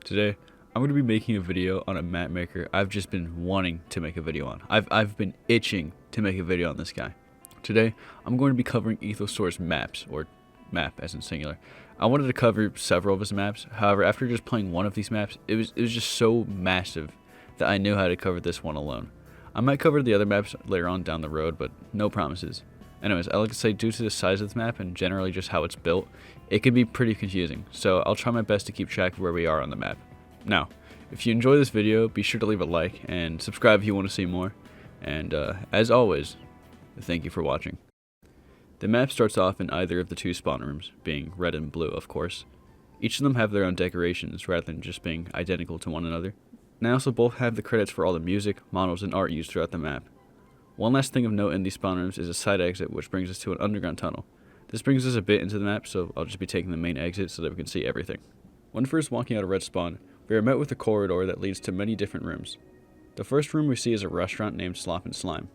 Today, I'm going to be making a video on a map maker I've just been wanting to make a video on. I've been itching to make a video on this guy. Today, I'm going to be covering Ethosaur's maps, or map as in singular. I wanted to cover several of his maps, however, after just playing one of these maps, it was just so massive that I knew how to cover this one alone. I might cover the other maps later on down the road, but no promises. Anyways, I like to say due to the size of the map and generally just how it's built, it can be pretty confusing, so I'll try my best to keep track of where we are on the map. Now, if you enjoy this video, be sure to leave a like and subscribe if you want to see more. And as always, thank you for watching. The map starts off in either of the two spawn rooms, being red and blue of course. Each of them have their own decorations rather than just being identical to one another. And they also both have the credits for all the music, models, and art used throughout the map. One last thing of note in these spawn rooms is a side exit which brings us to an underground tunnel. This brings us a bit into the map, so I'll just be taking the main exit so that we can see everything. When first walking out of red spawn, we are met with a corridor that leads to many different rooms. The first room we see is a restaurant named Slop and Slime,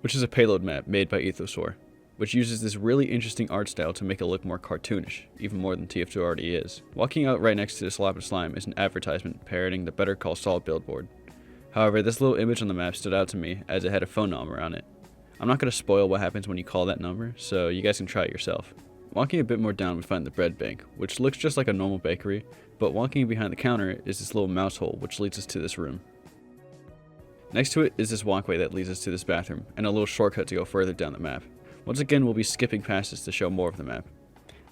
which is a payload map made by Ethosaur, which uses this really interesting art style to make it look more cartoonish, even more than TF2 already is. Walking out right next to the Slop and Slime is an advertisement parroting the Better Call Saul billboard. However, this little image on the map stood out to me as it had a phone number on it. I'm not going to spoil what happens when you call that number, so you guys can try it yourself. Walking a bit more down, we find the bread bank, which looks just like a normal bakery, but walking behind the counter is this little mouse hole which leads us to this room. Next to it is this walkway that leads us to this bathroom, and a little shortcut to go further down the map. Once again, we'll be skipping past this to show more of the map.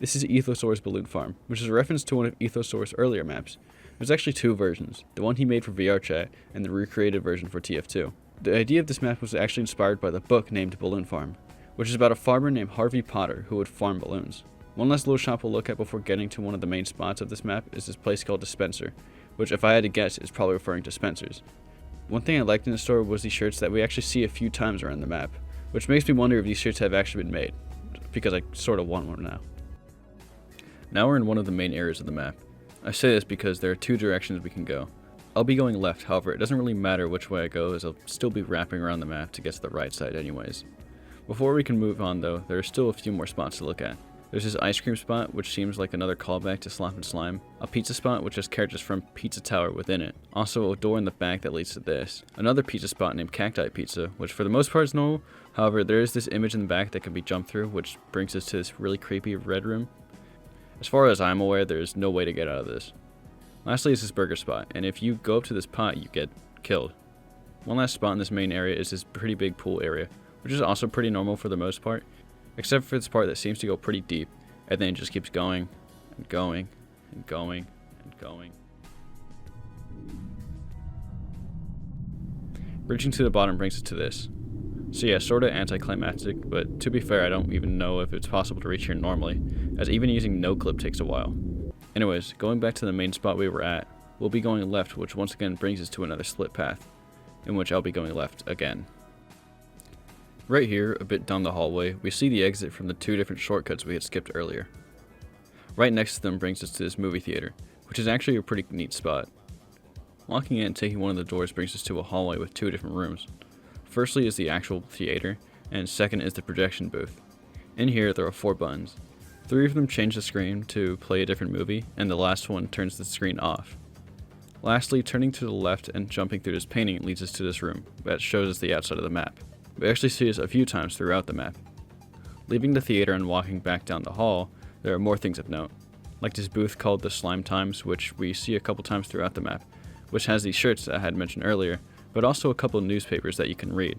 This is Ethosaur's balloon farm, which is a reference to one of Ethosaur's earlier maps. There's actually two versions, the one he made for VRChat and the recreated version for TF2. The idea of this map was actually inspired by the book named Balloon Farm, which is about a farmer named Harvey Potter who would farm balloons. One last little shop we'll look at before getting to one of the main spots of this map is this place called Dispenser, which if I had to guess is probably referring to Spencer's. One thing I liked in the store was these shirts that we actually see a few times around the map, which makes me wonder if these shirts have actually been made, because I sort of want one now. Now we're in one of the main areas of the map. I say this because there are two directions we can go. I'll be going left, however it doesn't really matter which way I go as I'll still be wrapping around the map to get to the right side anyways. Before we can move on though, there are still a few more spots to look at. There's this ice cream spot which seems like another callback to Slop and Slime, a pizza spot which has characters from Pizza Tower within it, also a door in the back that leads to this, another pizza spot named Cacti Pizza, which for the most part is normal, however there is this image in the back that can be jumped through which brings us to this really creepy red room. As far as I'm aware, there is no way to get out of this. Lastly is this burger spot, and if you go up to this pot, you get killed. One last spot in this main area is this pretty big pool area, which is also pretty normal for the most part, except for this part that seems to go pretty deep, and then it just keeps going, and going, and going, and going. Reaching to the bottom brings us to this. So yeah, sorta anticlimactic, but to be fair, I don't even know if it's possible to reach here normally, as even using no clip takes a while. Anyways, going back to the main spot we were at, we'll be going left, which once again brings us to another split path, in which I'll be going left again. Right here, a bit down the hallway, we see the exit from the two different shortcuts we had skipped earlier. Right next to them brings us to this movie theater, which is actually a pretty neat spot. Walking in and taking one of the doors brings us to a hallway with two different rooms. Firstly is the actual theater, and second is the projection booth. In here there are 4 buttons. 3 of them change the screen to play a different movie, and the last one turns the screen off. Lastly, turning to the left and jumping through this painting leads us to this room that shows us the outside of the map. We actually see this a few times throughout the map. Leaving the theater and walking back down the hall, there are more things of note, like this booth called the Slime Times, which we see a couple times throughout the map, which has these shirts that I had mentioned earlier, but also a couple of newspapers that you can read.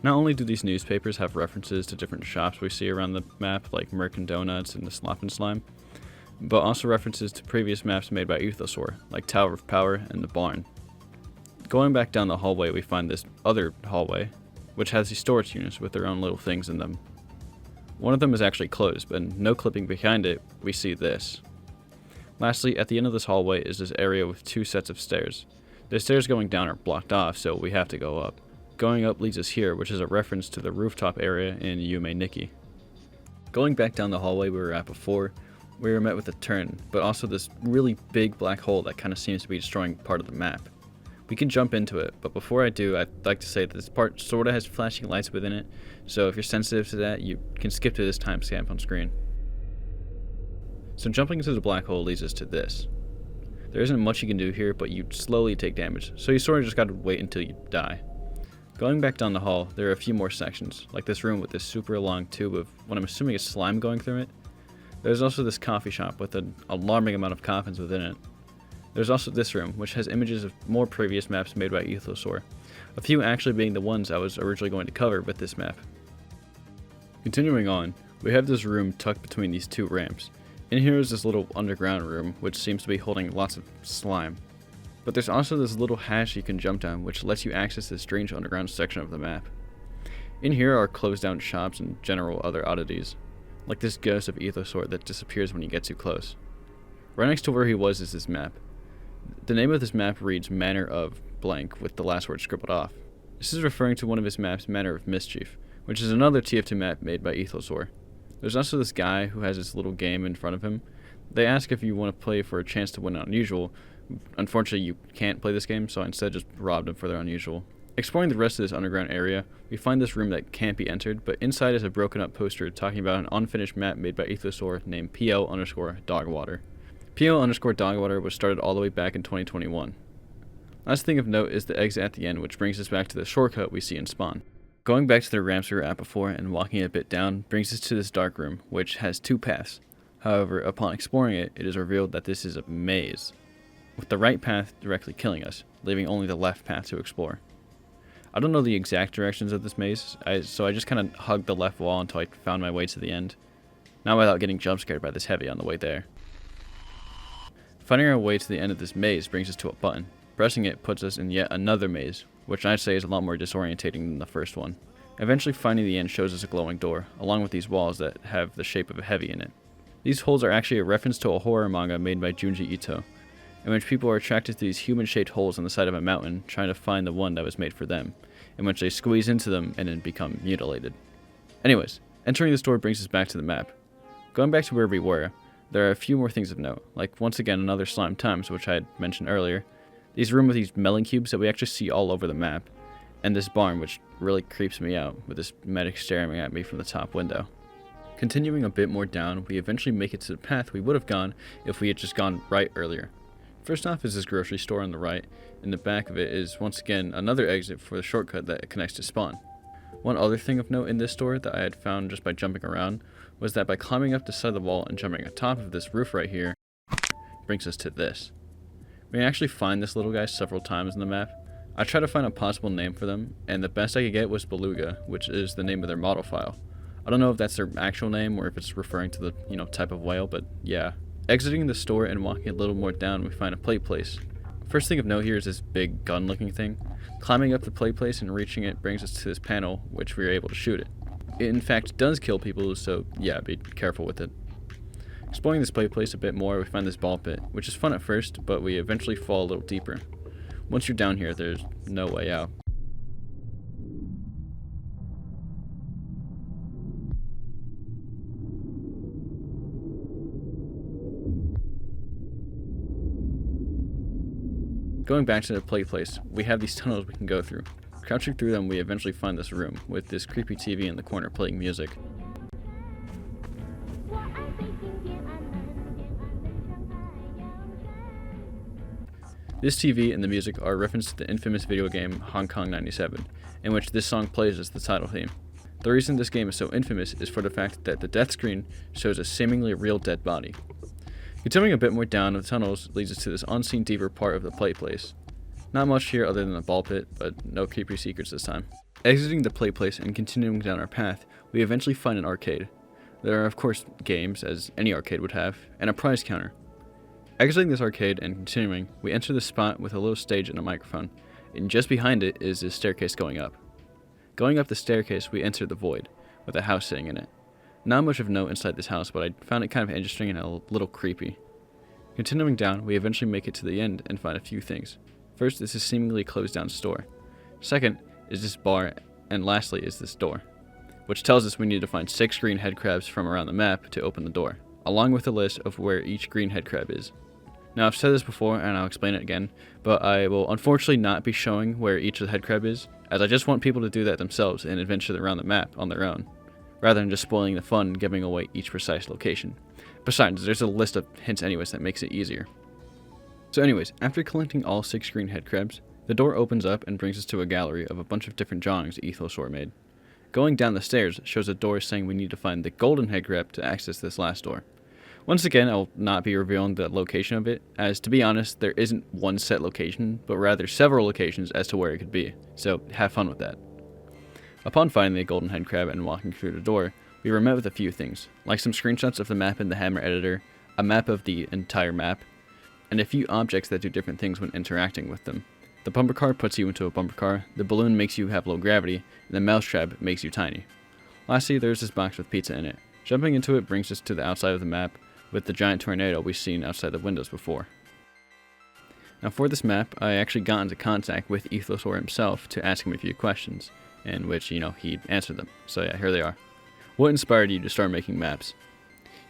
Not only do these newspapers have references to different shops we see around the map, like Merc and Donuts and the Slop and Slime, but also references to previous maps made by Ethosaur, like Tower of Power and the Barn. Going back down the hallway, we find this other hallway, which has these storage units with their own little things in them. One of them is actually closed, but no clipping behind it, we see this. Lastly, at the end of this hallway is this area with 2 sets of stairs. The stairs going down are blocked off, so we have to go up. Going up leads us here, which is a reference to the rooftop area in Yume Nikki. Going back down the hallway we were at before, we were met with a turn, but also this really big black hole that kind of seems to be destroying part of the map. We can jump into it, but before I do, I'd like to say that this part sorta has flashing lights within it, so if you're sensitive to that, you can skip to this timestamp on screen. So jumping into the black hole leads us to this. There isn't much you can do here, but you slowly take damage, so you sort of just gotta wait until you die. Going back down the hall, there are a few more sections, like this room with this super long tube of what I'm assuming is slime going through it. There's also this coffee shop with an alarming amount of coffins within it. There's also this room, which has images of more previous maps made by Ethosaur, a few actually being the ones I was originally going to cover with this map. Continuing on, we have this room tucked between these two ramps. In here is this little underground room, which seems to be holding lots of slime. But there's also this little hatch you can jump down, which lets you access this strange underground section of the map. In here are closed down shops and general other oddities, like this ghost of Ethosaur that disappears when you get too close. Right next to where he was is this map. The name of this map reads Manor of blank with the last word scribbled off. This is referring to one of his maps, Manor of Mischief, which is another TF2 map made by Ethosaur. There's also this guy who has this little game in front of him. They ask if you want to play for a chance to win unusual. Unfortunately, you can't play this game, so I instead just robbed them for their unusual. Exploring the rest of this underground area, we find this room that can't be entered, but inside is a broken up poster talking about an unfinished map made by Ethosaur named PL_Dogwater. PL_Dogwater was started all the way back in 2021. Last thing of note is the exit at the end, which brings us back to the shortcut we see in Spawn. Going back to the ramps we were at before and walking a bit down brings us to this dark room, which has two paths. However, upon exploring it, it is revealed that this is a maze, with the right path directly killing us, leaving only the left path to explore. I don't know the exact directions of this maze, so I just kind of hugged the left wall until I found my way to the end, not without getting jump scared by this heavy on the way there. Finding our way to the end of this maze brings us to a button. Pressing it puts us in yet another maze, which I'd say is a lot more disorientating than the first one. Eventually finding the end shows us a glowing door, along with these walls that have the shape of a heavy in it. These holes are actually a reference to a horror manga made by Junji Ito, in which people are attracted to these human-shaped holes on the side of a mountain, trying to find the one that was made for them, in which they squeeze into them and then become mutilated. Anyways, entering this door brings us back to the map. Going back to where we were, there are a few more things of note, like once again another slime times, which I had mentioned earlier, these room with these melon cubes that we actually see all over the map, and this barn which really creeps me out with this medic staring at me from the top window. Continuing a bit more down, we eventually make it to the path we would have gone if we had just gone right earlier. First off is this grocery store on the right, and the back of it is once again another exit for the shortcut that connects to Spawn. One other thing of note in this store that I had found just by jumping around was that by climbing up the side of the wall and jumping on top of this roof right here, brings us to this. We can actually find this little guy several times in the map. I tried to find a possible name for them, and the best I could get was Beluga, which is the name of their model file. I don't know if that's their actual name or if it's referring to the, type of whale, but yeah. Exiting the store and walking a little more down, we find a play place. First thing of note here is this big gun-looking thing. Climbing up the play place and reaching it brings us to this panel, which we are able to shoot it. It in fact does kill people, so yeah, be careful with it. Exploring this play place a bit more, we find this ball pit, which is fun at first, but we eventually fall a little deeper. Once you're down here, there's no way out. Going back to the play place, we have these tunnels we can go through. Crouching through them, we eventually find this room, with this creepy TV in the corner playing music. This TV and the music are a reference to the infamous video game Hong Kong 97, in which this song plays as the title theme. The reason this game is so infamous is for the fact that the death screen shows a seemingly real dead body. Continuing a bit more down the tunnels leads us to this unseen deeper part of the play place. Not much here other than the ball pit, but no creepy secrets this time. Exiting the play place and continuing down our path, we eventually find an arcade. There are of course games, as any arcade would have, and a prize counter. Exiting this arcade and continuing, we enter the spot with a little stage and a microphone, and just behind it is this staircase going up. Going up the staircase, we enter the void, with a house sitting in it. Not much of note inside this house, but I found it kind of interesting and a little creepy. Continuing down, we eventually make it to the end and find a few things. First is this seemingly closed down store. Second is this bar, and lastly is this door, which tells us we need to find 6 green head crabs from around the map to open the door, along with a list of where each green head crab is. Now I've said this before and I'll explain it again, but I will unfortunately not be showing where each of the head crab is, as I just want people to do that themselves and adventure around the map on their own, rather than just spoiling the fun and giving away each precise location. Besides, there's a list of hints anyways that makes it easier. So anyways, after collecting all 6 green head crabs, the door opens up and brings us to a gallery of a bunch of different drawings Ethosaur made. Going down the stairs shows a door saying we need to find the golden head crab to access this last door. Once again, I will not be revealing the location of it, as to be honest, there isn't one set location, but rather several locations as to where it could be, so have fun with that. Upon finding the golden head crab and walking through the door, we were met with a few things, like some screenshots of the map in the Hammer editor, a map of the entire map, and a few objects that do different things when interacting with them. The bumper car puts you into a bumper car, the balloon makes you have low gravity, and the mousetrap makes you tiny. Lastly, there's this box with pizza in it. Jumping into it brings us to the outside of the map, with the giant tornado we've seen outside the windows before. Now for this map, I actually got into contact with Ethosaur himself to ask him a few questions, in which, he answered them. So yeah, here they are. What inspired you to start making maps?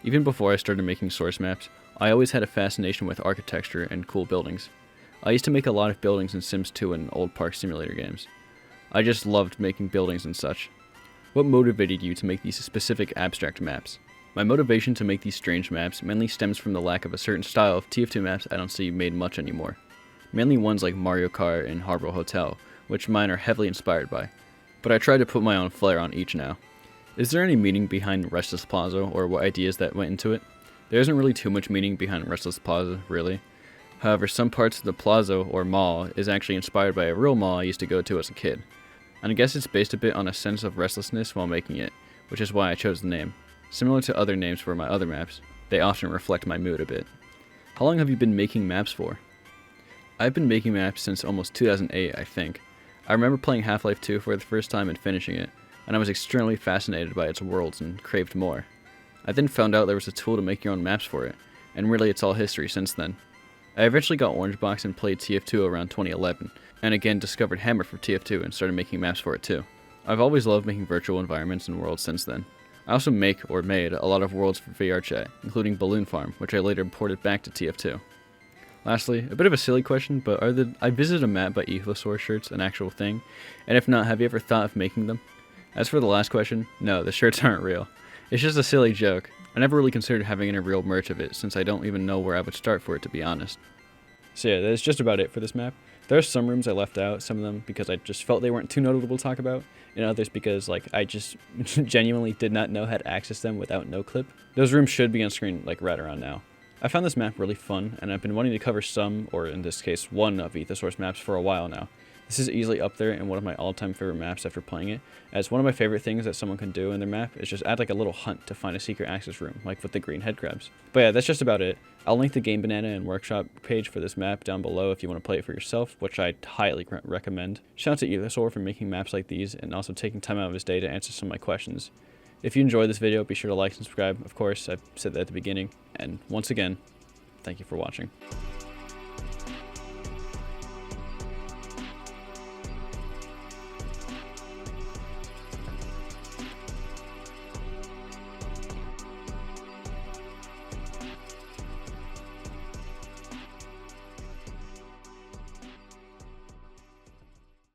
Even before I started making source maps, I always had a fascination with architecture and cool buildings. I used to make a lot of buildings in Sims 2 and old park simulator games. I just loved making buildings and such. What motivated you to make these specific abstract maps? My motivation to make these strange maps mainly stems from the lack of a certain style of TF2 maps I don't see made much anymore. Mainly ones like Mario Kart and Harbor Hotel, which mine are heavily inspired by. But I try to put my own flair on each now. Is there any meaning behind Restless Plaza, or what ideas that went into it? There isn't really too much meaning behind Restless Plaza, really. However, some parts of the plaza, or mall, is actually inspired by a real mall I used to go to as a kid. And I guess it's based a bit on a sense of restlessness while making it, which is why I chose the name. Similar to other names for my other maps, they often reflect my mood a bit. How long have you been making maps for? I've been making maps since almost 2008, I think. I remember playing Half-Life 2 for the first time and finishing it, and I was extremely fascinated by its worlds and craved more. I then found out there was a tool to make your own maps for it, and really it's all history since then. I eventually got Orangebox and played TF2 around 2011, and again discovered Hammer for TF2 and started making maps for it too. I've always loved making virtual environments and worlds since then. I also made a lot of worlds for VR chat, including Balloon Farm, which I later ported back to TF2. Lastly, a bit of a silly question, but are the I Visited a Map by Ethosaur shirts an actual thing? And if not, have you ever thought of making them? As for the last question, no, the shirts aren't real. It's just a silly joke. I never really considered having any real merch of it, since I don't even know where I would start for it, to be honest. So yeah, that's just about it for this map. There are some rooms I left out, some of them because I just felt they weren't too notable to talk about, and others because I just genuinely did not know how to access them without NoClip. Those rooms should be on screen right around now. I found this map really fun, and I've been wanting to cover some, or in this case one, of Ethosaur's maps for a while now. This is easily up there and one of my all-time favorite maps after playing it, as one of my favorite things that someone can do in their map is just add a little hunt to find a secret access room, like with the green head crabs. But yeah, that's just about it. I'll link the Game Banana and Workshop page for this map down below if you want to play it for yourself, which I highly recommend. Shout out to Ethosaur for making maps like these and also taking time out of his day to answer some of my questions. If you enjoyed this video, be sure to like and subscribe. Of course, I've said that at the beginning. And once again, thank you for watching.